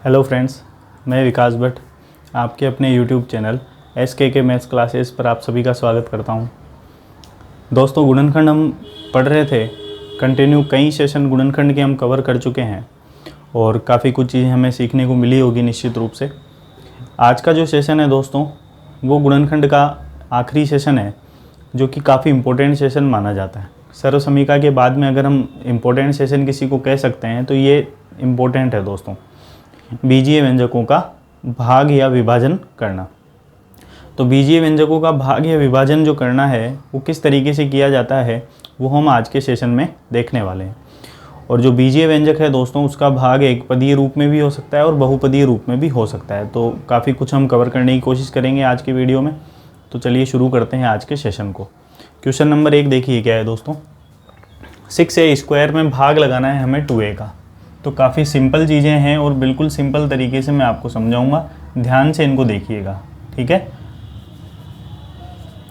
Hello friends, मैं विकास भट्ट आपके अपने YouTube channel SKK maths classes पर आप सभी का स्वागत करता हूं। दोस्तों, गुणनखंड हम पढ़ रहे थे। कंटिन्यू कई सेशन गुणनखंड के हम कवर कर चुके हैं और काफ़ी कुछ चीज़ें हमें सीखने को मिली होगी निश्चित रूप से। आज का जो सेशन है दोस्तों, वो गुणनखंड का आखिरी सेशन है, जो कि काफ़ी इम्पोर्टेंट सेशन माना जाता है। सर्व समीक्षा के बाद में अगर हम इम्पोर्टेंट सेशन किसी को कह सकते हैं तो ये इम्पोर्टेंट है दोस्तों। बीजीय व्यंजकों का भाग या विभाजन करना। तो बीजीय व्यंजकों का भाग या विभाजन जो करना है वो किस तरीके से किया जाता है वो हम आज के सेशन में देखने वाले हैं। और जो बीजीय व्यंजक है दोस्तों, उसका भाग एक पदीय रूप में भी हो सकता है और बहुपदीय रूप में भी हो सकता है। तो काफ़ी कुछ हम कवर करने की कोशिश करेंगे आज के वीडियो में। तो चलिए शुरू करते हैं आज के सेशन को। क्वेश्चन नंबर 1 देखिए क्या है दोस्तों। 6a² में भाग लगाना है हमें 2a का। तो काफ़ी सिंपल चीज़ें हैं और बिल्कुल सिंपल तरीके से मैं आपको समझाऊंगा, ध्यान से इनको देखिएगा, ठीक है।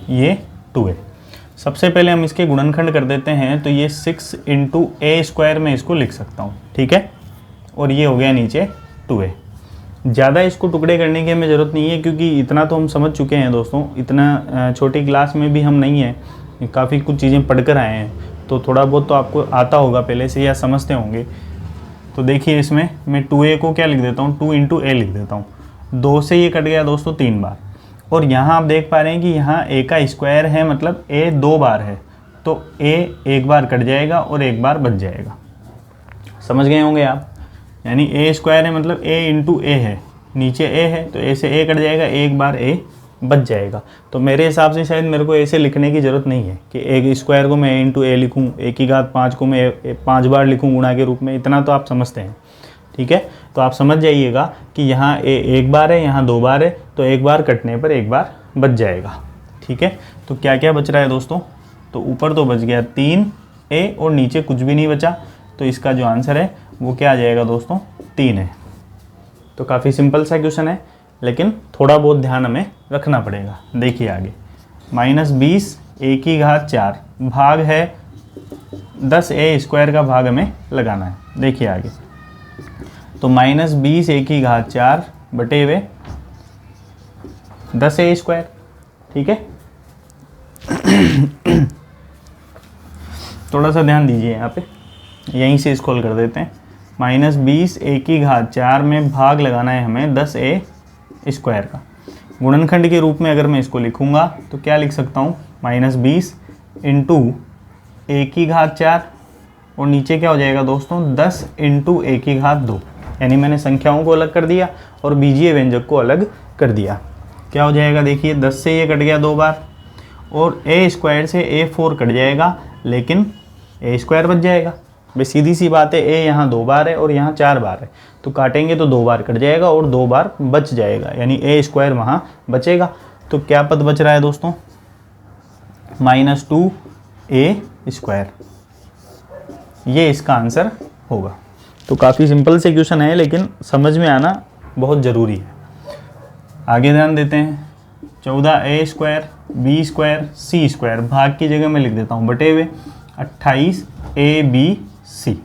ये 2a, सबसे पहले हम इसके गुणनखंड कर देते हैं। तो ये 6 × a² में इसको लिख सकता हूँ, ठीक है। और ये हो गया नीचे 2a। ज़्यादा इसको टुकड़े करने की हमें ज़रूरत नहीं है, क्योंकि इतना तो हम समझ चुके हैं दोस्तों। इतना छोटी क्लास में भी हम नहीं हैं, काफ़ी कुछ चीज़ें पढ़कर आए हैं, तो थोड़ा बहुत तो आपको आता होगा पहले से या समझते होंगे। तो देखिए, इसमें मैं 2a को क्या लिख देता हूँ, 2 × a लिख देता हूँ। 2 से ये कट गया दोस्तों 3 बार। और यहाँ आप देख पा रहे हैं कि यहाँ a का स्क्वायर है, मतलब a 2 बार है। तो a 1 बार कट जाएगा और 1 बार बच जाएगा। समझ गए होंगे आप। यानी a² है मतलब a × a है, नीचे a है तो a से a कट जाएगा, 1 बार a बच जाएगा। तो मेरे हिसाब से शायद मेरे को ऐसे लिखने की ज़रूरत नहीं है कि a² को मैं a × a लिखूँ, a⁵ को मैं 5 बार लिखूँ गुणा के रूप में। इतना तो आप समझते हैं, ठीक है। तो आप समझ जाइएगा कि यहाँ a 1 बार है, यहाँ 2 बार है, तो 1 बार कटने पर 1 बार बच जाएगा, ठीक है। तो क्या क्या बच रहा है दोस्तों, तो ऊपर तो बच गया 3a और नीचे कुछ भी नहीं बचा। तो इसका जो आंसर है वो क्या आ जाएगा दोस्तों, 3 है। तो काफ़ी सिंपल सा क्वेश्चन है, लेकिन थोड़ा बहुत ध्यान हमें रखना पड़ेगा। देखिए आगे, -20 a⁴ भाग है 10a² का भाग हमें लगाना है। देखिए आगे, तो -20 a⁴ बटे हुए 10a², ठीक है। थोड़ा सा ध्यान दीजिए यहाँ पे, यहीं से स्क्रॉल कर देते हैं। -20 a⁴ में भाग लगाना है हमें 10a² का। गुणनखंड के रूप में अगर मैं इसको लिखूंगा तो क्या लिख सकता हूँ, -20 × a⁴ और नीचे क्या हो जाएगा दोस्तों, 10 × a⁴। यानी मैंने संख्याओं को अलग कर दिया और बीजीय व्यंजक को अलग कर दिया। क्या हो जाएगा देखिए, 10 से ये कट गया 2 बार और a² से a4 कट जाएगा, लेकिन a² बच जाएगा। भाई सीधी सी बात है, a यहाँ 2 बार है और यहाँ 4 बार है, तो काटेंगे तो 2 बार कट जाएगा और 2 बार बच जाएगा, यानी a² वहाँ बचेगा। तो क्या पद बच रहा है दोस्तों, -2a²। ये इसका आंसर होगा। तो काफ़ी सिंपल से क्वेश्चन है, लेकिन समझ में आना बहुत ज़रूरी है। आगे ध्यान देते हैं। 14a² b² c² भाग की जगह मैं लिख देता हूँ बटे हुए 28abc।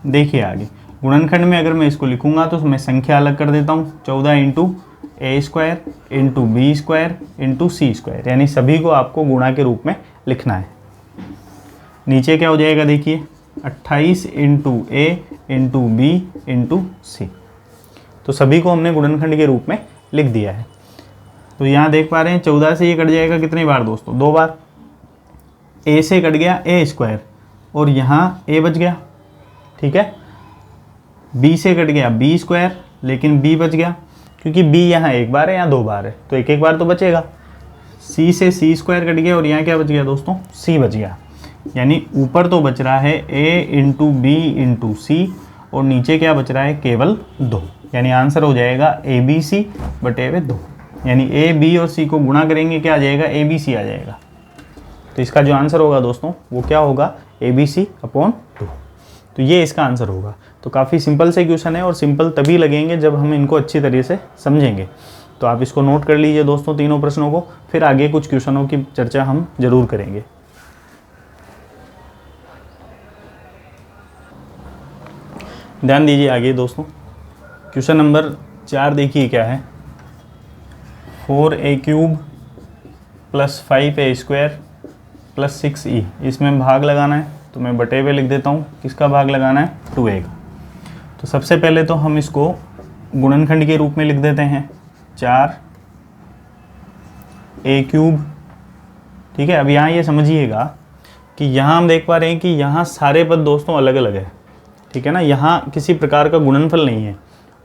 देखिए आगे, गुणनखंड में अगर मैं इसको लिखूंगा तो मैं संख्या अलग कर देता हूँ। 14 × a² × b² × c², यानी सभी को आपको गुणा के रूप में लिखना है। नीचे क्या हो जाएगा देखिए, 28 × a × b × c। तो सभी को हमने गुणनखंड के रूप में लिख दिया है। तो यहाँ देख पा रहे हैं 14 से ये कट जाएगा कितनी बार दोस्तों, 2 बार। a से कट गया a² और यहाँ a बच गया, ठीक है। b से कट गया b², लेकिन b बच गया, क्योंकि b यहाँ 1 बार है, यहाँ 2 बार है, तो 1 बार तो बचेगा। c से c² कट गया और यहाँ क्या बच गया दोस्तों, c बच गया। यानी ऊपर तो बच रहा है a × b × c और नीचे क्या बच रहा है, केवल 2। यानी आंसर हो जाएगा abc बटे हुए 2। यानी a, b और c को गुणा करेंगे, क्या आ जाएगा, abc आ जाएगा। तो इसका जो आंसर होगा दोस्तों वो क्या होगा, abc/2। तो ये इसका आंसर होगा। तो काफ़ी सिंपल से क्वेश्चन है और सिंपल तभी लगेंगे जब हम इनको अच्छी तरीके से समझेंगे। तो आप इसको नोट कर लीजिए दोस्तों, तीनों प्रश्नों को। फिर आगे कुछ क्वेश्चनों की चर्चा हम जरूर करेंगे। ध्यान दीजिए आगे दोस्तों। क्वेश्चन नंबर 4 देखिए क्या है, 4a³ + 5a² + 6e, इसमें भाग लगाना है तो मैं बटे हुए लिख देता हूँ। किसका भाग लगाना है? 2a का। तो सबसे पहले तो हम इसको गुणनखंड के रूप में लिख देते हैं, 4a³। ठीक है, अब यहाँ ये समझिएगा कि यहाँ हम देख पा रहे हैं कि यहाँ सारे पद दोस्तों अलग अलग है। ठीक है ना, यहाँ किसी प्रकार का गुणनफल नहीं है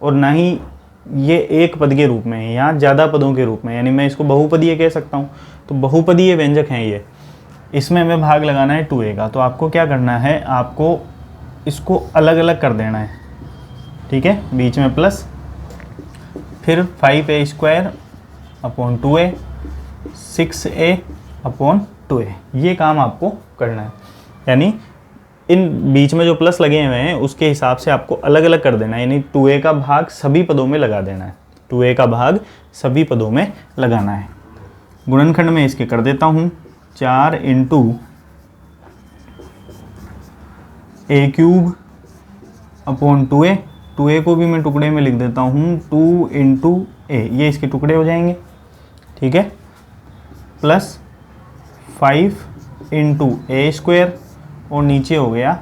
और ना ही ये एक पद के रूप में है, यहाँ ज़्यादा पदों के रूप में, यानी मैं इसको बहुपदीय कह सकता हूँ। तो बहुपदीय व्यंजक हैं ये, इसमें हमें भाग लगाना है 2a का। तो आपको क्या करना है, आपको इसको अलग अलग कर देना है। ठीक है, बीच में प्लस, फिर 5a² / 2a, 6a / 2a, ये काम आपको करना है। यानी इन बीच में जो प्लस लगे हुए हैं उसके हिसाब से आपको अलग अलग कर देना है, यानी 2a का भाग सभी पदों में लगा देना है। 2a का भाग सभी पदों में लगाना है। गुणनखंड में इसके कर देता हूँ, 4 × a³ / 2a, 2a को भी मैं टुकड़े में लिख देता हूँ, 2 × a, ये इसके टुकड़े हो जाएंगे। ठीक है, प्लस 5 × a² और नीचे हो गया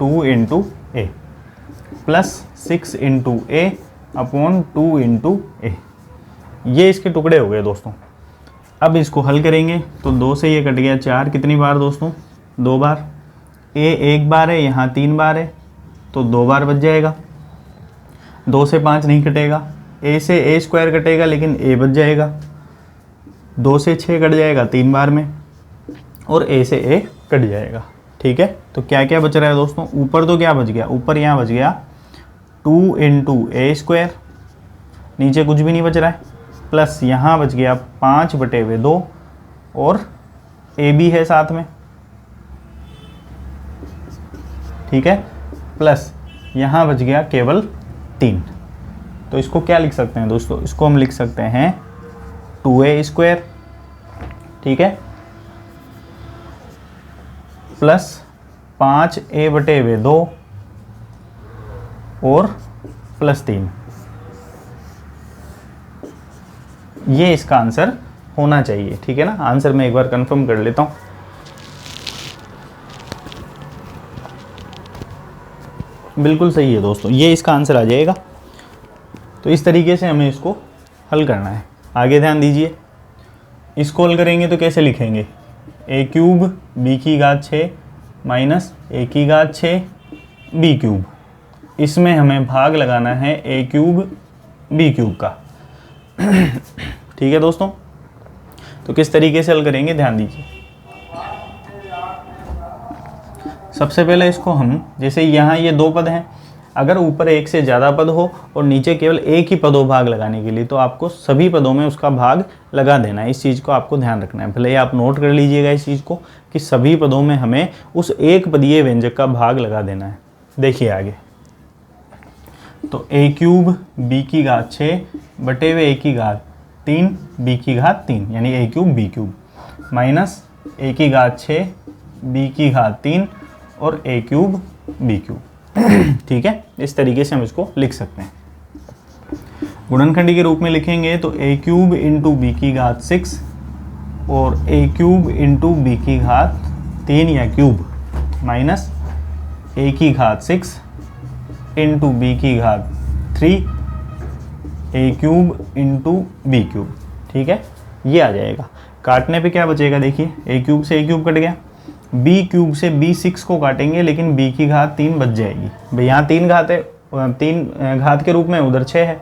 2 × a, प्लस 6 × a / 2 × a, ये इसके टुकड़े हो गए दोस्तों। अब इसको हल करेंगे तो 2 से ये कट गया 4, कितनी बार दोस्तों? 2 बार। a 1 बार है, यहाँ 3 बार है तो 2 बार बच जाएगा। 2 से 5 नहीं कटेगा, a से a² कटेगा लेकिन a बच जाएगा। 2 से 6 कट जाएगा 3 बार में और a से a कट जाएगा। ठीक है, तो क्या क्या बच रहा है दोस्तों? ऊपर तो क्या बच गया? ऊपर यहाँ बच गया 2 × a², नीचे कुछ भी नहीं बच रहा है, प्लस यहाँ बच गया 5/2 और a भी है साथ में। ठीक है, प्लस यहाँ बच गया केवल 3। तो इसको क्या लिख सकते हैं दोस्तों? इसको हम लिख सकते हैं 2a², ठीक है, प्लस 5a/2 और प्लस 3। ये इसका आंसर होना चाहिए। ठीक है ना, आंसर मैं एक बार कंफर्म कर लेता हूँ। बिल्कुल सही है दोस्तों, ये इसका आंसर आ जाएगा। तो इस तरीके से हमें इसको हल करना है। आगे ध्यान दीजिए, इसको हल करेंगे तो कैसे लिखेंगे? a³ b�6 minus a�6 b³। इसमें हमें भाग लगाना है a³ b³ का। ठीक है दोस्तों, तो किस तरीके से हल करेंगे ध्यान दीजिए। सबसे पहले इसको हम, जैसे यहाँ ये 2 पद हैं, अगर ऊपर एक से ज़्यादा पद हो और नीचे केवल एक ही पदों भाग लगाने के लिए, तो आपको सभी पदों में उसका भाग लगा देना है। इस चीज़ को आपको ध्यान रखना है। भले ही आप नोट कर लीजिएगा इस चीज़ को कि सभी पदों में हमें उस एक पदीय व्यंजक का भाग लगा देना है। देखिए आगे, तो a³ b�6 बटे हुए a�3 b�3, यानी a³ b³ minus a�6 b�3 और a³ b³। ठीक है, इस तरीके से हम इसको लिख सकते हैं। गुणनखंडी के रूप में लिखेंगे तो a³ × b�6 और a³ × b�3 या cube minus a�6× b�3 a³ × b³। ठीक है, ये आ जाएगा। काटने पे क्या बचेगा? देखिए, a³ से a³ कट गया, b³ से b6 को काटेंगे लेकिन b�3 बच जाएगी। भाई यहाँ 3 घात है, 3 घात के रूप में, उधर 6 है,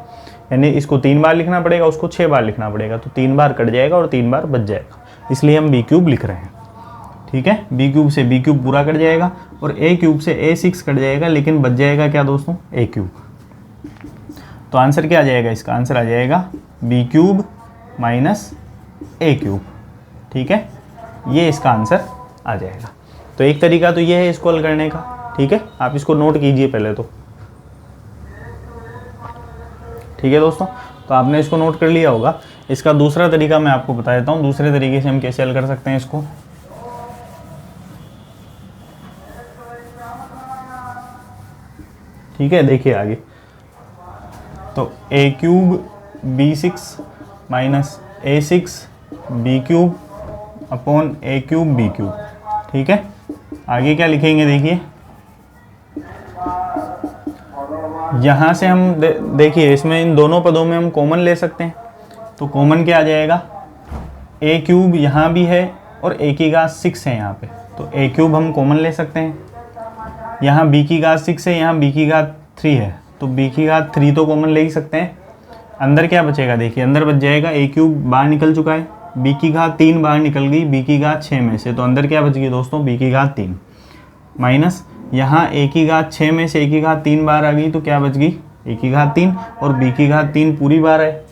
यानी इसको 3 बार लिखना पड़ेगा, उसको 6 बार लिखना पड़ेगा। तो 3 बार कट जाएगा और 3 बार बच जाएगा, इसलिए हम b³ लिख रहे हैं। ठीक है, b³ से b³ पूरा कट जाएगा और a³ से a6 कट जाएगा, लेकिन बच जाएगा क्या दोस्तों? a³। तो आंसर क्या आ जाएगा? इसका आंसर आ जाएगा b³ माइनस a³। ठीक है, ये इसका आंसर आ जाएगा। तो एक तरीका तो ये है इसको हल करने का। ठीक है, आप इसको नोट कीजिए पहले तो। ठीक है दोस्तों, तो आपने इसको नोट कर लिया होगा। इसका दूसरा तरीका मैं आपको बता देता हूँ, दूसरे तरीके से हम कैसे हल कर सकते हैं इसको। ठीक है, देखिए आगे, तो ए क्यूब बी सिक्स माइनस ए सिक्स बी क्यूब अपॉन ए क्यूब बी क्यूब। ठीक है, आगे क्या लिखेंगे देखिए, यहाँ से हम देखिए इसमें इन दोनों पदों में हम कॉमन ले सकते हैं। तो कॉमन क्या आ जाएगा, ए क्यूब यहाँ भी है और ए की घात 6 है यहाँ पे, तो ए क्यूब हम कॉमन ले सकते हैं। यहाँ बी की घात 6 है, यहाँ बी की घात 3 है, तो बी की घात 3 तो कॉमन ले ही सकते हैं। अंदर क्या बचेगा देखिए, अंदर बच जाएगा ए क्यूब बाहर निकल चुका है, बी की घात 3 बाहर निकल गई बी की घात 6 में से, तो अंदर क्या बच गई दोस्तों, बी की घात 3 माइनस यहाँ ए की घात 6 में से ए की घात 3 बार आ गई, तो क्या बच गई ए की घात 3 और बी की घात 3 पूरी बार है।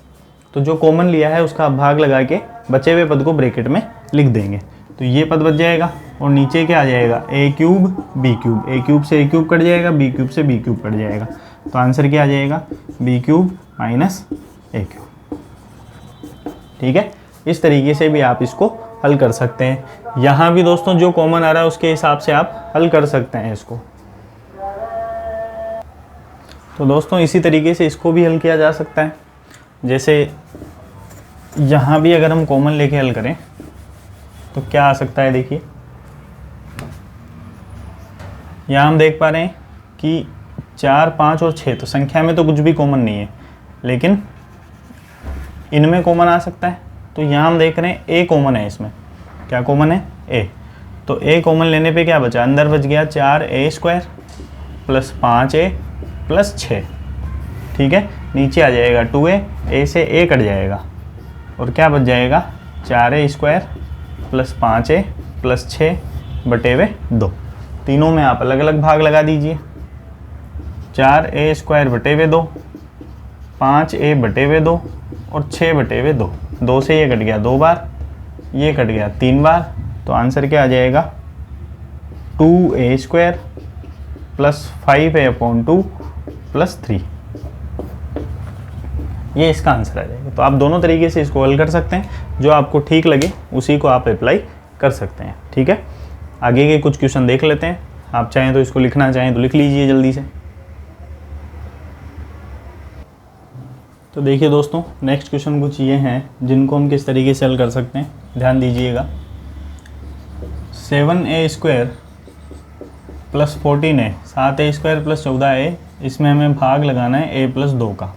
तो जो कॉमन लिया है उसका भाग लगा के बचे हुए पद को ब्रैकेट में लिख देंगे, तो ये पद बच जाएगा। और नीचे क्या आ जाएगा, ए क्यूब बी क्यूब, ए क्यूब से ए क्यूब कट जाएगा, बी क्यूब से बी क्यूब कट जाएगा, तो आंसर क्या आ जाएगा, बी क्यूब माइनस ए क्यूब। ठीक है, इस तरीके से भी आप इसको हल कर सकते हैं। यहाँ भी दोस्तों जो कॉमन आ रहा है उसके हिसाब से आप हल कर सकते हैं इसको। तो दोस्तों इसी तरीके से इसको भी हल किया जा सकता है। जैसे यहाँ भी अगर हम कॉमन लेके हल करें तो क्या आ सकता है देखिए, यहाँ हम देख पा रहे हैं कि 4, 5 और 6, तो संख्या में तो कुछ भी कॉमन नहीं है, लेकिन इनमें कॉमन आ सकता है। तो यहाँ हम देख रहे हैं ए कॉमन है, इसमें क्या कॉमन है, ए। तो ए कॉमन लेने पे क्या बचा, अंदर बच गया 4a² प्लस 5a प्लस 6। ठीक है, नीचे आ जाएगा 2a, ए से ए कट जाएगा और क्या बच जाएगा 4a² प्लस 5a प्लस 6/2। तीनों में आप अलग अलग भाग लगा दीजिए, 4a²/2, 5a/2 और 6/2। 2 से ये कट गया 2 बार, ये कट गया 3 बार, तो आंसर क्या आ जाएगा 2a² प्लस 5a/2 प्लस 3। ये इसका आंसर आ जाएगा। तो आप दोनों तरीके से इसको हल कर सकते हैं, जो आपको ठीक लगे उसी को आप अप्लाई कर सकते हैं। ठीक है, आगे के कुछ क्वेश्चन देख लेते हैं। आप चाहें तो इसको लिखना चाहें तो लिख लीजिए जल्दी से। तो देखिए दोस्तों, नेक्स्ट क्वेश्चन कुछ ये हैं जिनको हम किस तरीके से हल कर सकते हैं, ध्यान दीजिएगा। 7a² plus 14a, 7a² plus 14a, इसमें हमें भाग लगाना है a प्लस 2 का।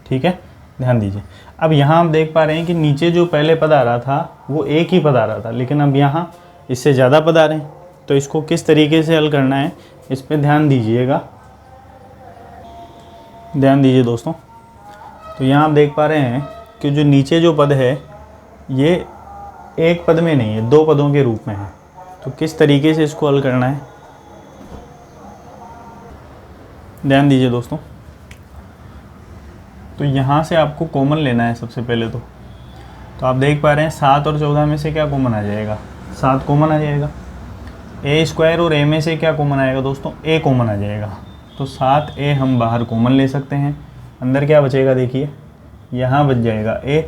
ठीक है, ध्यान दीजिए। अब यहाँ हम देख पा रहे हैं कि नीचे जो पहले पद आ रहा था वो एक ही पद आ रहा था, लेकिन अब यहाँ इससे ज़्यादा पद आ रहे हैं, तो इसको किस तरीके से हल करना है इस पर ध्यान दीजिएगा। ध्यान दीजिए दोस्तों, तो यहाँ आप देख पा रहे हैं कि जो नीचे जो पद है ये एक पद में नहीं है, 2 पदों के रूप में है। तो किस तरीके से इसको हल करना है, ध्यान दीजिए दोस्तों। तो यहाँ से आपको कॉमन लेना है सबसे पहले तो आप देख पा रहे हैं 7 और 14 में से क्या कॉमन आ जाएगा, 7 कॉमन आ जाएगा। a² और a में से क्या कॉमन आएगा दोस्तों, a कॉमन आ जाएगा। तो 7a हम बाहर कॉमन ले सकते हैं, अंदर क्या बचेगा देखिए, यहाँ बच जाएगा a,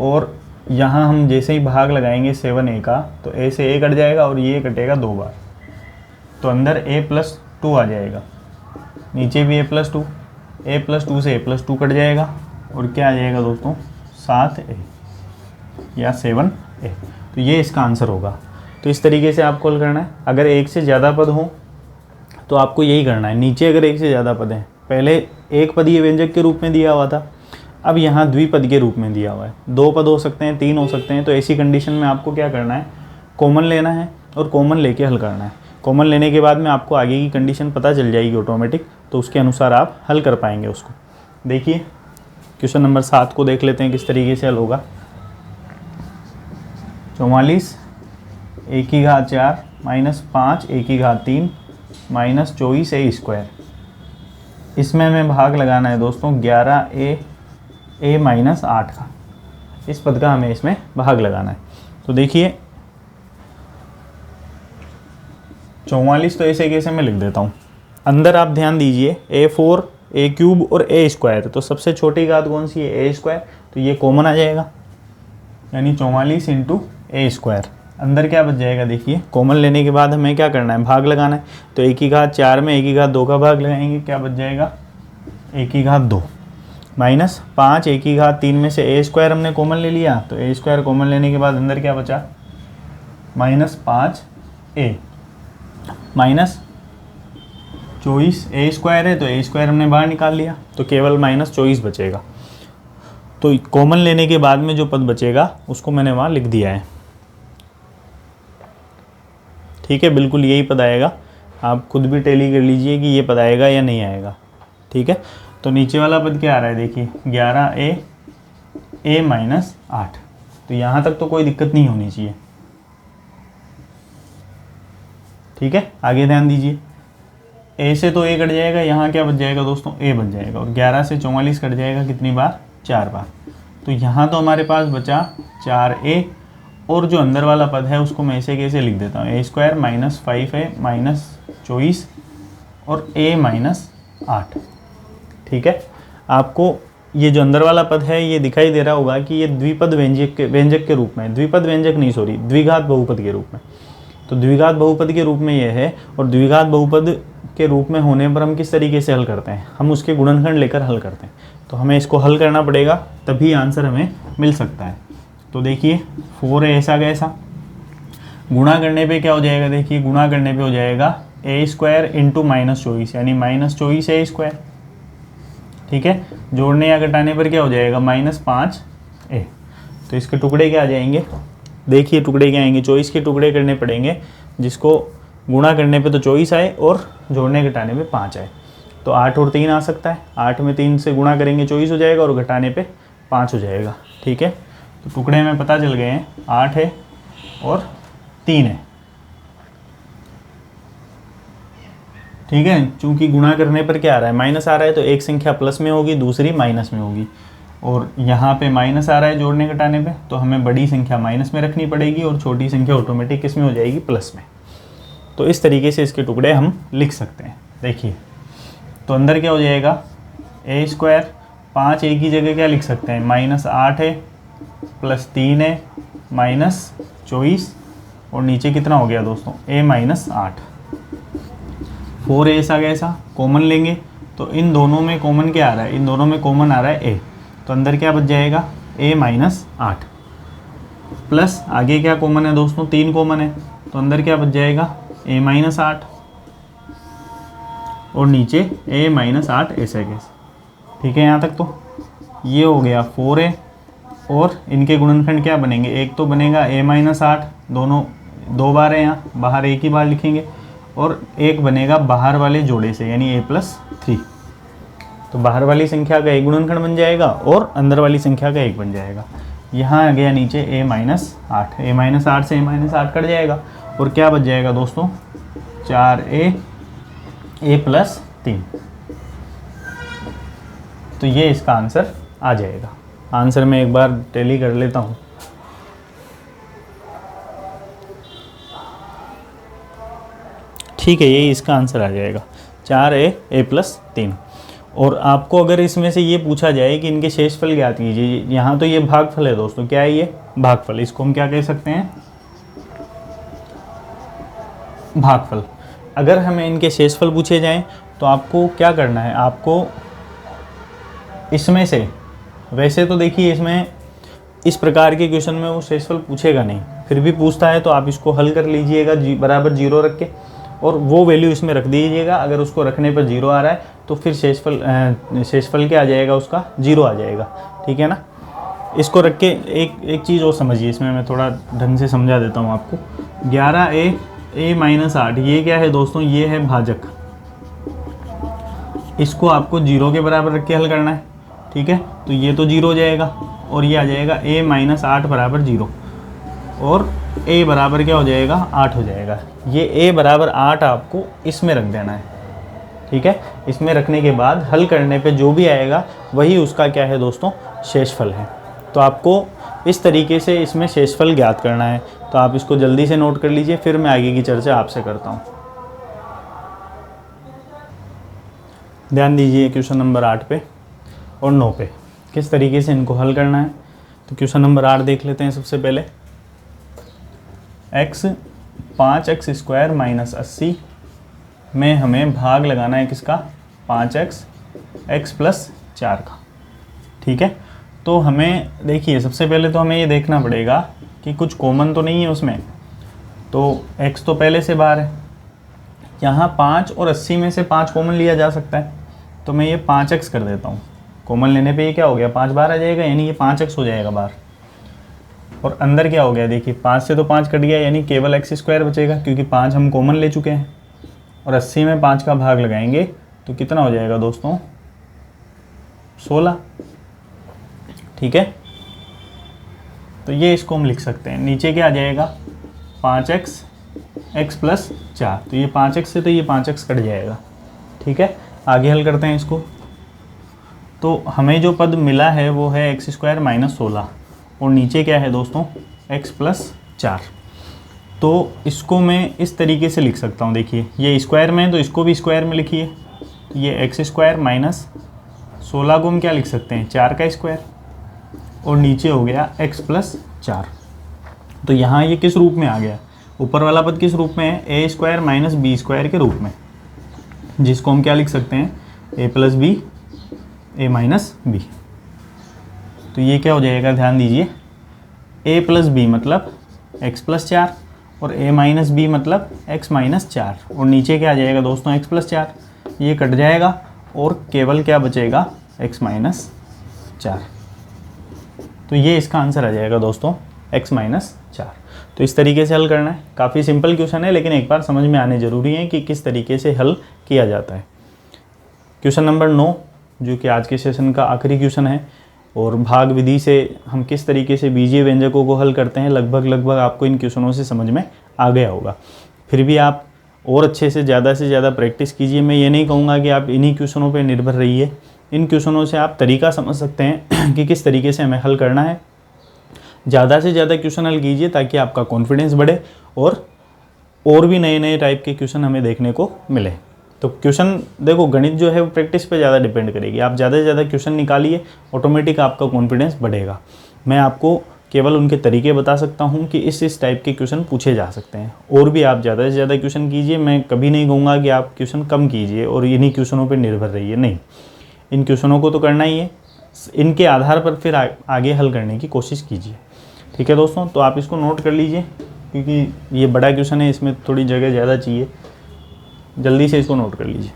और यहाँ हम जैसे ही भाग लगाएंगे 7a का तो a से a कट जाएगा और ये कटेगा 2 बार, तो अंदर a प्लस 2 आ जाएगा, नीचे भी a प्लस 2, a प्लस 2 से a प्लस 2 कट जाएगा और क्या आ जाएगा दोस्तों 7a या 7a। तो ये इसका आंसर होगा। तो इस तरीके से आपको हल करना है। अगर एक से ज़्यादा पद हो तो आपको यही करना है। नीचे अगर एक से ज़्यादा पद हैं, पहले एक पदीय व्यंजक के रूप में दिया हुआ था, अब यहाँ द्विपद के रूप में दिया हुआ है। 2 पद हो सकते हैं, 3 हो सकते हैं। तो ऐसी कंडीशन में आपको क्या करना है, कॉमन लेना है और कॉमन लेके हल करना है। कॉमन लेने के बाद में आपको आगे की कंडीशन पता चल जाएगी ऑटोमेटिक, तो उसके अनुसार आप हल कर पाएंगे उसको। देखिए क्वेश्चन नंबर 7 को देख लेते हैं किस तरीके से हल होगा। 44 a की घात 4 माइनस 5 a की घात 3 माइनस 24a²। इसमें हमें भाग लगाना है दोस्तों 11a माइनस 8 का। इस पद का हमें इसमें भाग लगाना है। तो देखिए 44 तो ऐसे कैसे मैं लिख देता हूँ। अंदर आप ध्यान दीजिए a4 a³ और a², तो सबसे छोटी घात कौन सी है, a², तो ये कॉमन आ जाएगा, यानी 44 × a²। अंदर क्या बच जाएगा देखिए, कॉमन लेने के बाद हमें क्या करना है, भाग लगाना है। तो a की घात 4 में a की घात 2 का भाग लगाएंगे, क्या बच जाएगा a की घात 2। माइनस 5 a की घात 3 में से a स्क्वायर हमने कॉमन ले लिया, तो a स्क्वायर कॉमन लेने के बाद अंदर क्या बचा, -5a माइनस 24 a स्क्वायर है, तो a स्क्वायर हमने बाहर निकाल लिया, तो केवल -24 बचेगा। तो कॉमन लेने के बाद में जो पद बचेगा उसको मैंने वहाँ लिख दिया है। ठीक है, बिल्कुल यही पद आएगा, आप खुद भी टैली कर लीजिए कि ये पद आएगा या नहीं आएगा। ठीक है, तो नीचे वाला पद क्या आ रहा है, देखिए 11a a माइनस 8, तो यहाँ तक तो कोई दिक्कत नहीं होनी चाहिए। ठीक है, आगे ध्यान दीजिए, a से तो a कट जाएगा, यहाँ क्या बच जाएगा दोस्तों, a बच जाएगा, और 11 से 44 कट जाएगा कितनी बार, 4 बार। तो यहाँ तो हमारे पास बचा 4a, और जो अंदर वाला पद है उसको मैं ऐसे कैसे लिख देता हूँ, a square minus 5a minus 24 और a माइनस 8। ठीक है, आपको ये जो अंदर वाला पद है ये दिखाई दे रहा होगा कि ये द्विपद व्यंजक के रूप में, द्विपद व्यंजक नहीं सॉरी, द्विघात बहुपद के रूप में। तो द्विघात बहुपद के रूप में ये है, और द्विघात बहुपद के रूप में होने पर हम किस तरीके से हल करते हैं, हम उसके गुणनखंड लेकर हल करते हैं। तो हमें इसको हल करना पड़ेगा, तभी आंसर हमें मिल सकता है। तो देखिए 4 ऐसा कैसा, गुणा करने पे क्या हो जाएगा, देखिए गुणा करने पे हो जाएगा a स्क्वायर इंटू -24 यानी -24 a स्क्वायर। ठीक है, जोड़ने या घटाने पर क्या हो जाएगा, -5a। तो इसके टुकड़े क्या आ जाएंगे, देखिए टुकड़े क्या आएंगे, 24 के टुकड़े करने पड़ेंगे, जिसको गुणा करने पे तो 24 आए और जोड़ने घटाने पे 5 आए। तो 8 और 3 आ सकता है, 8 में 3 से गुणा करेंगे 24 हो जाएगा, और घटाने पे 5 हो जाएगा। ठीक है, तो टुकड़े में पता चल गए हैं, 8 है और 3 है। ठीक है, चूंकि गुणा करने पर क्या आ रहा है, माइनस आ रहा है, तो एक संख्या प्लस में होगी, दूसरी माइनस में होगी, और यहाँ पे माइनस आ रहा है जोड़ने घटाने पे, तो हमें बड़ी संख्या माइनस में रखनी पड़ेगी और छोटी संख्या ऑटोमेटिक किस में हो जाएगी, प्लस में। तो इस तरीके से इसके टुकड़े हम लिख सकते हैं। देखिए तो अंदर क्या हो जाएगा, a स्क्वायर 5a की जगह क्या लिख सकते हैं, -8 है प्लस 3 है माइनस 24, और नीचे कितना हो गया दोस्तों, a माइनस 8। 4 ऐसा कैसा, कॉमन लेंगे, तो इन दोनों में कॉमन क्या आ रहा है, इन दोनों में कॉमन आ रहा है a, तो अंदर क्या बच जाएगा, a माइनस 8 प्लस आगे क्या कॉमन है दोस्तों, 3 कॉमन है, तो अंदर क्या बच जाएगा, a माइनस 8 और नीचे a माइनस 8 ऐसा कैसे। ठीक है, यहाँ तक तो ये हो गया 4a, और इनके गुणनखंड क्या बनेंगे, एक तो बनेगा a माइनस 8, दोनों 2 बार है, यहाँ बाहर एक ही बार लिखेंगे, और एक बनेगा बाहर वाले जोड़े से यानी a प्लस 3। तो बाहर वाली संख्या का एक गुणनखंड बन जाएगा और अंदर वाली संख्या का एक बन जाएगा। यहाँ आ गया नीचे a माइनस 8, a माइनस 8 से a माइनस 8 कट जाएगा, और क्या बच जाएगा दोस्तों, 4a a प्लस 3। तो ये इसका आंसर आ जाएगा। आंसर में एक बार टैली कर लेता हूँ। ठीक है, यही इसका आंसर आ जाएगा, 4a a प्लस 3। और आपको अगर इसमें से ये पूछा जाए कि इनके शेषफल ज्ञात कीजिए, यहाँ तो ये भागफल है दोस्तों, क्या है ये, भागफल, इसको हम क्या कह सकते हैं, भागफल। अगर हमें इनके शेषफल पूछे जाएं तो आपको क्या करना है, आपको इसमें से, वैसे तो देखिए इसमें इस प्रकार के क्वेश्चन में वो शेषफल पूछेगा नहीं, फिर भी पूछता है तो आप इसको हल कर लीजिएगा बराबर 0 रख के, और वो वैल्यू इसमें रख दीजिएगा। अगर उसको रखने पर 0 आ रहा है तो फिर शेषफल क्या आ जाएगा, उसका 0 आ जाएगा। ठीक है ना, इसको रख के एक चीज़ और समझिए, इसमें मैं थोड़ा ढंग से समझा देता हूँ आपको। 11a a माइनस 8 ये क्या है दोस्तों, ये है भाजक, इसको आपको 0 के बराबर रख के हल करना है। ठीक है, तो ये तो 0 हो जाएगा, और ये आ जाएगा a माइनस 8 बराबर 0, और a बराबर क्या हो जाएगा, 8 हो जाएगा। ये a बराबर 8 आपको इसमें रख देना है। ठीक है, इसमें रखने के बाद हल करने पे जो भी आएगा वही उसका क्या है दोस्तों, शेषफल है। तो आपको इस तरीके से इसमें शेषफल ज्ञात करना है। तो आप इसको जल्दी से नोट कर लीजिए, फिर मैं आगे की चर्चा आपसे करता हूँ। ध्यान दीजिए क्वेश्चन नंबर 8 पे और 9 पे किस तरीके से इनको हल करना है। तो क्वेश्चन नंबर 8 देख लेते हैं। सबसे पहले x 5x स्क्वायर माइनस 80 में हमें भाग लगाना है किसका, 5x x प्लस 4 का। ठीक है। तो हमें देखिए सबसे पहले तो हमें ये देखना पड़ेगा कि कुछ कॉमन तो नहीं है उसमें, तो x तो पहले से बाहर है। यहाँ 5 और 80 में से 5 कॉमन लिया जा सकता है, तो मैं ये 5x कर देता हूँ। कॉमन लेने पे ये क्या हो गया, 5 बाहर आ जाएगा, यानी ये 5x हो जाएगा बाहर। और अंदर क्या हो गया, देखिए 5 से तो 5 कट गया, यानी केवल x² बचेगा, क्योंकि 5 हम कॉमन ले चुके हैं। और 80 में 5 का भाग लगाएंगे तो कितना हो जाएगा दोस्तों, 16। ठीक है, तो ये इसको हम लिख सकते हैं। नीचे क्या आ जाएगा, 5x x + 4, तो ये 5x से तो ये 5x कट जाएगा। ठीक है, आगे हल करते हैं इसको। तो हमें जो पद मिला है वो है x² - 16, और नीचे क्या है दोस्तों, x + 4। तो इसको मैं इस तरीके से लिख सकता हूँ, देखिए ये स्क्वायर में है तो इसको भी स्क्वायर में लिखिए। तो ये x² - 16 को हम क्या लिख सकते हैं, 4 का स्क्वायर, और नीचे हो गया x + 4। तो यहाँ ये किस रूप में आ गया, ऊपर वाला पद किस रूप में है, a² - b² के रूप में, जिसको हम क्या लिख सकते हैं, a + b a - b। तो ये क्या हो जाएगा, ध्यान दीजिए, a + b मतलब x + 4 और a - b मतलब x - 4, और नीचे क्या आ जाएगा दोस्तों, x + 4, ये कट जाएगा और केवल क्या बचेगा, x - 4। तो ये इसका आंसर आ जाएगा दोस्तों, x - 4। तो इस तरीके से हल करना है। काफ़ी सिंपल क्वेश्चन है, लेकिन एक बार समझ में आने ज़रूरी है कि किस तरीके से हल किया जाता है। क्वेश्चन नंबर 9, जो कि आज के सेशन का आखिरी क्वेश्चन है, और भाग विधि से हम किस तरीके से बीजीय व्यंजकों को हल करते हैं, लगभग आपको इन क्वेश्चनों से समझ में आ गया होगा। फिर भी आप और अच्छे से ज़्यादा प्रैक्टिस कीजिए। मैं ये नहीं कहूँगा कि आप इन्हीं क्वेश्चनों पर निर्भर रहिए, इन क्वेश्चनों से आप तरीका समझ सकते हैं कि किस तरीके से हमें हल करना है। ज़्यादा से ज़्यादा क्वेश्चन हल कीजिए ताकि आपका कॉन्फिडेंस बढ़े और भी नए टाइप के क्वेश्चन हमें देखने को मिले। तो क्वेश्चन देखो, गणित जो है वो प्रैक्टिस पे ज़्यादा डिपेंड करेगी। आप ज़्यादा से ज़्यादा क्वेश्चन निकालिए, ऑटोमेटिक आपका कॉन्फिडेंस बढ़ेगा। मैं आपको केवल उनके तरीके बता सकता हूँ कि इस टाइप के क्वेश्चन पूछे जा सकते हैं, और भी आप ज़्यादा से ज़्यादा क्वेश्चन कीजिए। मैं कभी नहीं कहूँगा कि आप क्वेश्चन कम कीजिए और इन्हीं क्वेश्चनों पर निर्भर रहिए, नहीं, इन क्वेश्चनों को तो करना ही है, इनके आधार पर फिर आगे हल करने की कोशिश कीजिए। ठीक है दोस्तों, तो आप इसको नोट कर लीजिए, क्योंकि ये बड़ा क्वेश्चन है, इसमें थोड़ी जगह ज़्यादा चाहिए। जल्दी से इसको नोट कर लीजिए।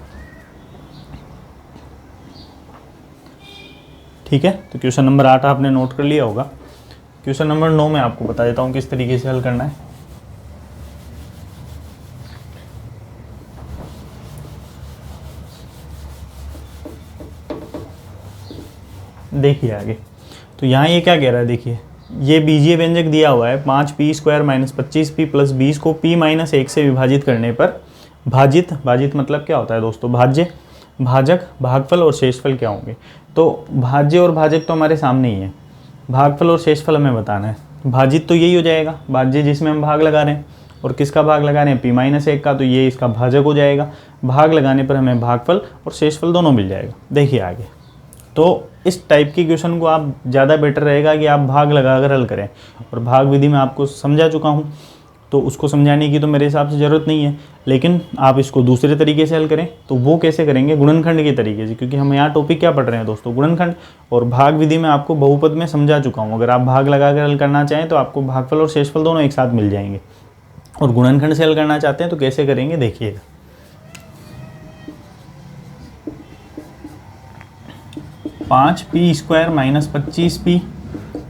ठीक है, तो क्वेश्चन नंबर 8 आपने नोट कर लिया होगा। क्वेश्चन नंबर 9 में आपको बता देता हूँ किस तरीके से हल करना है। देखिए आगे, तो यहाँ ये क्या कह रहा है, देखिए ये बीजीय व्यंजक दिया हुआ है, 5p² - 25p + 20 को p - 1 से विभाजित करने पर भाजित मतलब क्या होता है दोस्तों, भाज्य, भाजक, भागफल और शेषफल क्या होंगे। तो भाज्य और भाजक तो हमारे सामने ही है, भागफल और शेषफल हमें बताना है। भाजित तो यही हो जाएगा, भाज्य जिसमें हम भाग लगा रहे हैं, और किसका भाग लगा रहे हैं, p - 1 का, तो ये इसका भाजक हो जाएगा। भाग लगाने पर हमें भागफल और शेषफल दोनों मिल जाएगा। देखिए आगे, तो इस टाइप की क्वेश्चन को आप ज़्यादा बेटर रहेगा कि आप भाग लगाकर हल करें, और भाग विधि में आपको समझा चुका हूँ, तो उसको समझाने की तो मेरे हिसाब से ज़रूरत नहीं है। लेकिन आप इसको दूसरे तरीके से हल करें, तो वो कैसे करेंगे, गुणनखंड के तरीके से, क्योंकि हम यहाँ टॉपिक क्या पढ़ रहे हैं दोस्तों, गुणनखंड। और भाग विधि में आपको बहुपद में समझा चुका हूँ, अगर आप भाग लगाकर हल करना चाहें तो आपको भागफल और शेषफल दोनों एक साथ मिल जाएंगे। और गुणनखंड से हल करना चाहते हैं तो कैसे करेंगे, देखिएगा। पाँच p² - 25p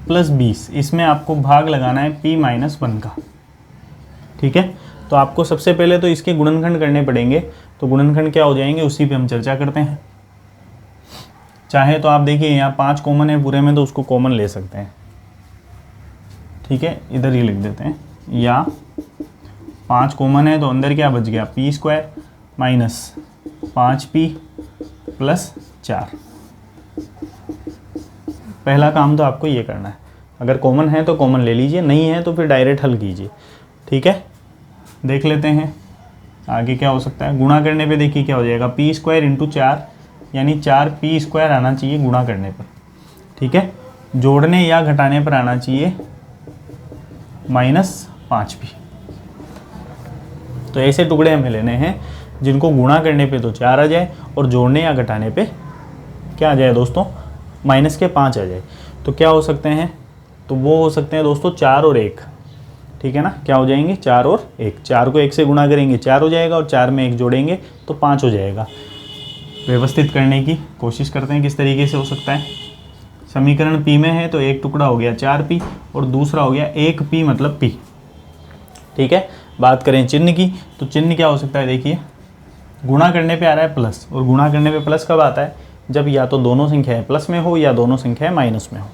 + 20, इसमें आपको भाग लगाना है p - 1 का। ठीक है, तो आपको सबसे पहले तो इसके गुणनखंड करने पड़ेंगे। तो गुणनखंड क्या हो जाएंगे, उसी पे हम चर्चा करते हैं। चाहे तो आप देखिए यहाँ 5 कॉमन है पूरे में, तो उसको कॉमन ले सकते हैं। ठीक है, इधर ही लिख देते हैं, या 5 कॉमन है तो अंदर क्या बच गया, p² - 5p + 4। पहला काम तो आपको ये करना है, अगर कॉमन है तो कॉमन ले लीजिए, नहीं है तो फिर डायरेक्ट हल कीजिए। ठीक है, देख लेते हैं आगे क्या हो सकता है। गुणा करने पे देखिए क्या हो जाएगा, p² × 4, यानी 4p² आना चाहिए गुणा करने पर। ठीक है, जोड़ने या घटाने पर आना चाहिए -5p। तो ऐसे टुकड़े हमें लेने हैं जिनको गुणा करने पे तो 4 आ जाए, और जोड़ने या घटाने पे क्या आ जाए दोस्तों, माइनस के 5 आ जाए तो क्या हो सकते हैं, तो वो हो सकते हैं दोस्तों 4 और 1, ठीक है ना। क्या हो जाएंगे 4 और 1, 4 को 1 से गुणा करेंगे 4 हो जाएगा और 4 में 1 जोड़ेंगे तो 5 हो जाएगा। व्यवस्थित करने की कोशिश करते हैं किस तरीके से हो सकता है। समीकरण P में है तो एक टुकड़ा हो गया 4P और दूसरा हो गया 1P मतलब P, ठीक है। बात करें चिन्ह की तो चिन्ह क्या हो सकता है, देखिए गुणा करने पे आ रहा है प्लस, और गुणा करने पे प्लस कब आता है, जब या तो दोनों संख्याएं प्लस में हो या दोनों संख्याएं माइनस में हो।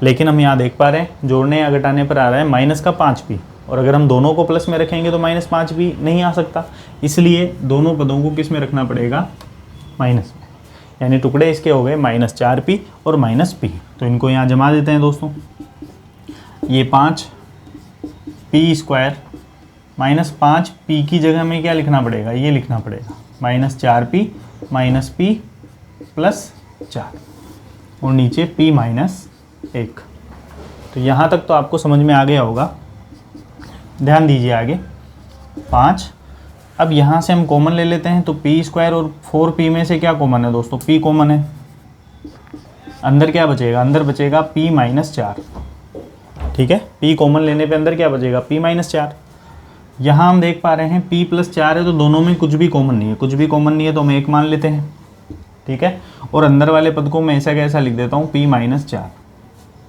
लेकिन हम यहाँ देख पा रहे हैं जोड़ने या घटाने पर आ रहा है माइनस का 5P, और अगर हम दोनों को प्लस में रखेंगे तो माइनस 5P नहीं आ सकता, इसलिए दोनों पदों को किस में रखना पड़ेगा, माइनस में। यानी टुकड़े इसके हो गए -4P और -P। तो इनको यहाँ जमा देते हैं दोस्तों, ये 5P² -5P की जगह में क्या लिखना पड़ेगा, ये लिखना पड़ेगा -4P -P + 4 और नीचे P -1। तो यहाँ तक तो आपको समझ में आ गया होगा। ध्यान दीजिए आगे 5। अब यहाँ से हम कॉमन ले लेते हैं तो P² और 4P में से क्या कॉमन है दोस्तों, P कॉमन है। अंदर क्या बचेगा, अंदर बचेगा P -4, ठीक है। P कॉमन लेने पे अंदर क्या बचेगा, P -4। यहाँ हम देख पा रहे हैं P + 4 है तो दोनों में कुछ भी कॉमन नहीं है, कुछ भी कॉमन नहीं है तो हम 1 मान लेते हैं, ठीक है। और अंदर वाले पद को मैं ऐसा कैसा लिख देता हूँ, P -4।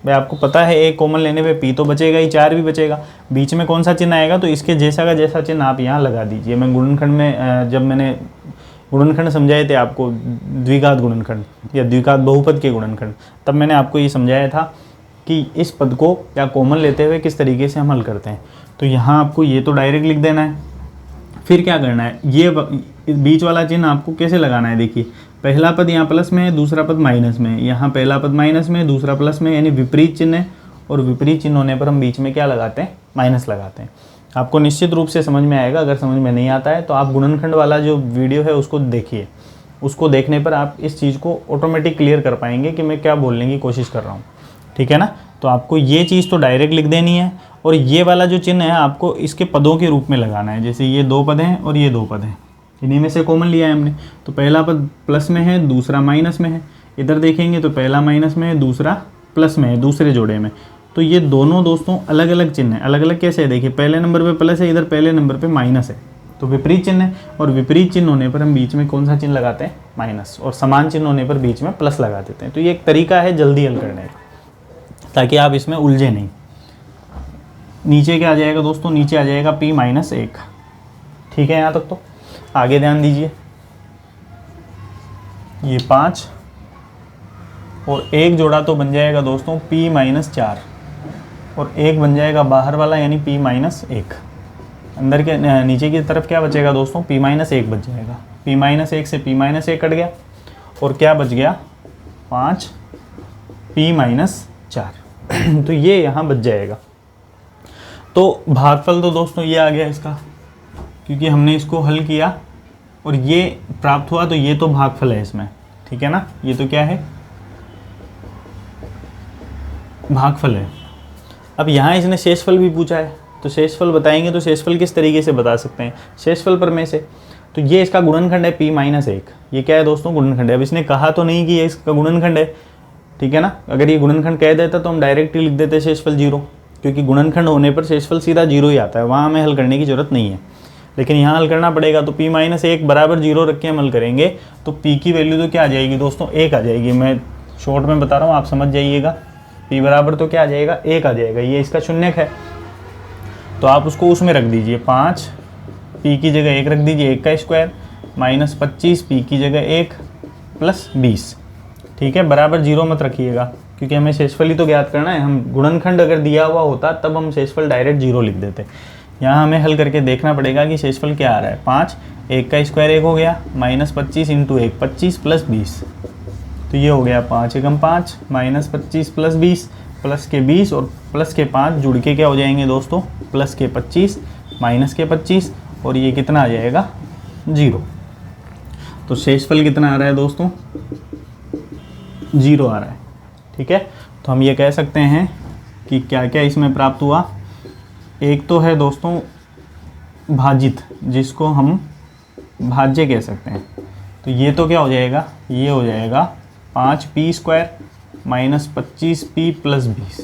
भाई आपको पता है एक कॉमन लेने पे P तो बचेगा ही, 4 भी बचेगा, बीच में कौन सा चिन्ह आएगा, तो इसके जैसा का जैसा चिन्ह आप यहाँ लगा दीजिए। मैं गुणनखंड में जब मैंने गुणनखंड समझाए थे आपको, द्विघात गुणनखंड या द्विघात बहुपद के गुणनखंड, तब मैंने आपको ये समझाया था कि इस पद को या कॉमन लेते हुए किस तरीके से हम हल करते हैं। तो यहाँ आपको ये तो डायरेक्ट लिख देना है, फिर क्या करना है, ये बीच वाला चिन्ह आपको कैसे लगाना है, देखिए पहला पद यहाँ प्लस में है, दूसरा पद माइनस में है, यहाँ पहला पद माइनस में है, दूसरा प्लस में, यानी विपरीत चिन्ह है, और विपरीत चिन्ह होने पर हम बीच में क्या लगाते हैं, माइनस लगाते हैं। आपको निश्चित रूप से समझ में आएगा। अगर समझ में नहीं आता है तो आप गुणनखंड वाला जो वीडियो है उसको देखिए, उसको देखने पर आप इस चीज़ को ऑटोमेटिक क्लियर कर पाएंगे कि मैं क्या बोलने की कोशिश कर रहा हूँ, ठीक है ना। तो आपको ये चीज़ तो डायरेक्ट लिख देनी है, और ये वाला जो चिन्ह है आपको इसके पदों के रूप में लगाना है। जैसे ये 2 पद हैं और ये 2 पद हैं, इन्हीं में से कॉमन लिया है हमने, तो पहला पद प्लस में है, दूसरा माइनस में है। इधर देखेंगे तो पहला माइनस में है, दूसरा प्लस में है, दूसरे जोड़े में। तो ये दोनों दोस्तों अलग अलग चिन्ह है। अलग अलग कैसे है, देखिए पहले नंबर पे प्लस है, इधर पहले नंबर पे माइनस है, तो विपरीत चिन्ह है। और विपरीत चिन्ह होने पर हम बीच में कौन सा चिन्ह लगाते हैं, माइनस, और समान चिन्ह होने पर बीच में प्लस लगा देते हैं। तो ये एक तरीका है जल्दी हल करने का, ताकि आप इसमें उलझे नहीं। नीचे क्या आ जाएगा दोस्तों, नीचे आ जाएगा P -1, ठीक है। यहाँ तक तो आगे ध्यान दीजिए, ये 5 और 1 जोड़ा तो बन जाएगा दोस्तों P -4, और 1 बन जाएगा बाहर वाला यानी P -1। अंदर के नीचे की तरफ क्या बचेगा दोस्तों, P -1 बच जाएगा। P -1 से P -1 कट गया, और क्या बच गया 5 P -4 तो ये यहाँ बच जाएगा। तो भागफल तो दोस्तों ये आ गया इसका, क्योंकि हमने इसको हल किया और ये प्राप्त हुआ, तो ये तो भागफल है इसमें, ठीक है ना। ये तो क्या है, भागफल है। अब यहाँ इसने शेषफल भी पूछा है, तो शेषफल बताएंगे तो शेषफल किस तरीके से बता सकते हैं, शेषफल प्रमेय से। तो ये इसका गुणनखंड है P -1, ये क्या है दोस्तों, गुणनखंड है। अब इसने कहा तो नहीं कि ये इसका गुणनखंड है, ठीक है ना। अगर ये गुणनखंड कह देता तो हम डायरेक्ट ही लिख देते शेषफल 0, क्योंकि गुणनखंड होने पर शेषफल सीधा 0 ही आता है, वहाँ हमें हल करने की जरूरत नहीं है। लेकिन यहाँ हल करना पड़ेगा, तो P -1 बराबर 0 रख के हम हल करेंगे तो P की वैल्यू तो क्या आ जाएगी दोस्तों, 1 आ जाएगी। मैं शॉर्ट में बता रहा हूँ, आप समझ जाइएगा। P बराबर तो क्या आ जाएगा, 1 आ जाएगा। ये इसका शून्यक है, तो आप उसको उसमें रख दीजिए, 5 P की जगह 1 रख दीजिए, 1 का स्क्वायर -25 P की जगह 1 + 20, ठीक है। बराबर 0 मत रखिएगा, क्योंकि हमें शेषफल ही तो ज्ञात करना है। हम गुणनखंड अगर दिया हुआ होता तब हम शेषफल डायरेक्ट 0 लिख देते। यहाँ हमें हल करके देखना पड़ेगा कि शेषफल क्या आ रहा है। 5, 1 का स्क्वायर 1 हो गया, -25 × 1 25 + 20, तो ये हो गया 5 × 5 -25 + 20 प्लस के 20 और प्लस के 5 जुड़ के क्या हो जाएंगे दोस्तों, प्लस के 25 माइनस के 25, और ये कितना आ जाएगा 0। तो शेषफल कितना आ रहा है दोस्तों, 0 आ रहा है, ठीक है। तो हम ये कह सकते हैं कि क्या क्या इसमें प्राप्त हुआ। एक तो है दोस्तों भाजित, जिसको हम भाज्य कह सकते हैं। तो ये तो क्या हो जाएगा, ये हो जाएगा 5P² माइनस 25p प्लस 20,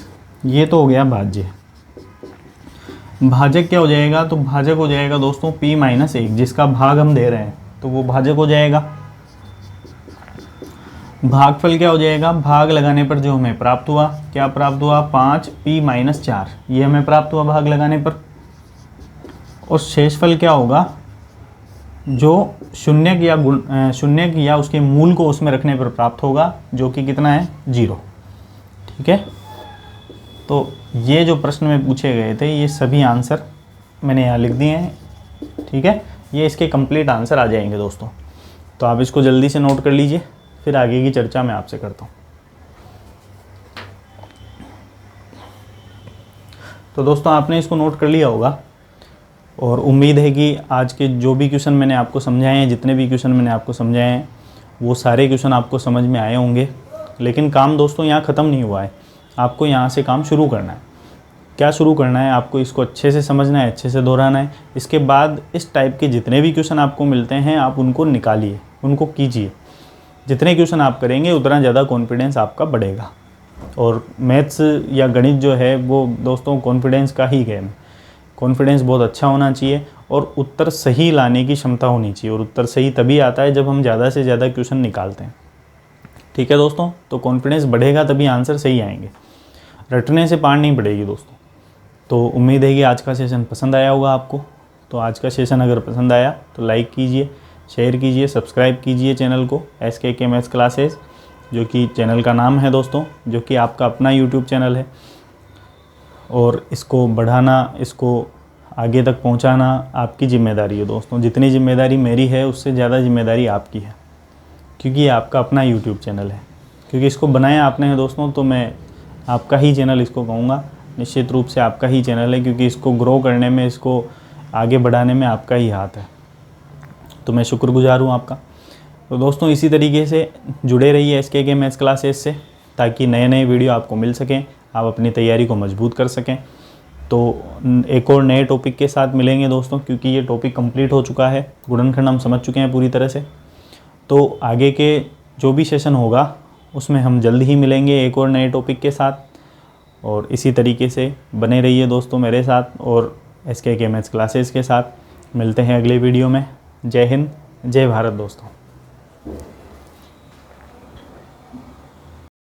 ये तो हो गया भाज्य। भाजक क्या हो जाएगा, तो भाजक हो जाएगा दोस्तों p माइनस 1, जिसका भाग हम दे रहे हैं तो वो भाजक हो जाएगा। भागफल क्या हो जाएगा, भाग लगाने पर जो हमें प्राप्त हुआ, क्या प्राप्त हुआ, 5p माइनस 4, ये हमें प्राप्त हुआ भाग लगाने पर। और शेषफल क्या होगा, जो शून्य या उसके मूल को उसमें रखने पर प्राप्त होगा, जो कि कितना है, 0। ठीक है, तो ये जो प्रश्न में पूछे गए थे ये सभी आंसर मैंने यहाँ लिख दिए हैं। ठीक है, ये इसके कंप्लीट आंसर आ जाएंगे दोस्तों, तो आप इसको जल्दी से नोट कर लीजिए, फिर आगे की चर्चा मैं आपसे करता हूँ। तो दोस्तों आपने इसको नोट कर लिया होगा, और उम्मीद है कि आज के जो भी क्वेश्चन मैंने आपको समझाए हैं, जितने भी क्वेश्चन मैंने आपको समझाए हैं, वो सारे क्वेश्चन आपको समझ में आए होंगे। लेकिन काम दोस्तों यहाँ ख़त्म नहीं हुआ है, आपको यहाँ से काम शुरू करना है। क्या शुरू करना है, आपको इसको अच्छे से समझना है, अच्छे से दोहराना है। इसके बाद इस टाइप के जितने भी क्वेश्चन आपको मिलते हैं आप उनको निकालिए, उनको कीजिए। जितने क्वेश्चन आप करेंगे उतना ज़्यादा कॉन्फिडेंस आपका बढ़ेगा। और मैथ्स या गणित जो है वो दोस्तों कॉन्फिडेंस का ही गेम है। कॉन्फिडेंस बहुत अच्छा होना चाहिए और उत्तर सही लाने की क्षमता होनी चाहिए, और उत्तर सही तभी आता है जब हम ज़्यादा से ज़्यादा क्वेश्चन निकालते हैं। ठीक है दोस्तों, तो कॉन्फिडेंस बढ़ेगा तभी आंसर सही आएंगे, रटने से पार नहीं पड़ेगी दोस्तों। तो उम्मीद है कि आज का सेशन पसंद आया होगा आपको। तो आज का सेशन अगर पसंद आया तो लाइक कीजिए, शेयर कीजिए, सब्सक्राइब कीजिए चैनल को SKK मैथ्स क्लासेस, जो कि चैनल का नाम है दोस्तों, जो कि आपका अपना यूट्यूब चैनल है। और इसको बढ़ाना, इसको आगे तक पहुंचाना आपकी ज़िम्मेदारी है दोस्तों। जितनी जिम्मेदारी मेरी है उससे ज़्यादा जिम्मेदारी आपकी है, क्योंकि ये आपका अपना यूट्यूब चैनल है। क्योंकि इसको बनाया आपने है दोस्तों, तो मैं आपका ही चैनल इसको कहूँगा, निश्चित रूप से आपका ही चैनल है, क्योंकि इसको ग्रो करने में, इसको आगे बढ़ाने में आपका ही हाथ है। तो मैं शुक्रगुजार हूँ आपका। तो दोस्तों इसी तरीके से जुड़े रहिए SKK मैथ्स क्लासेस से, ताकि नए नए वीडियो आपको मिल सकें, आप अपनी तैयारी को मजबूत कर सकें। तो एक और नए टॉपिक के साथ मिलेंगे दोस्तों, क्योंकि ये टॉपिक कंप्लीट हो चुका है, गुणनखंड हम समझ चुके हैं पूरी तरह से। तो आगे के जो भी सेशन होगा उसमें हम जल्द ही मिलेंगे एक और नए टॉपिक के साथ। और इसी तरीके से बने रहिए दोस्तों मेरे साथ और SKK मैथ्स क्लासेस के साथ। मिलते हैं अगले वीडियो में। जय हिंद, जय भारत दोस्तों।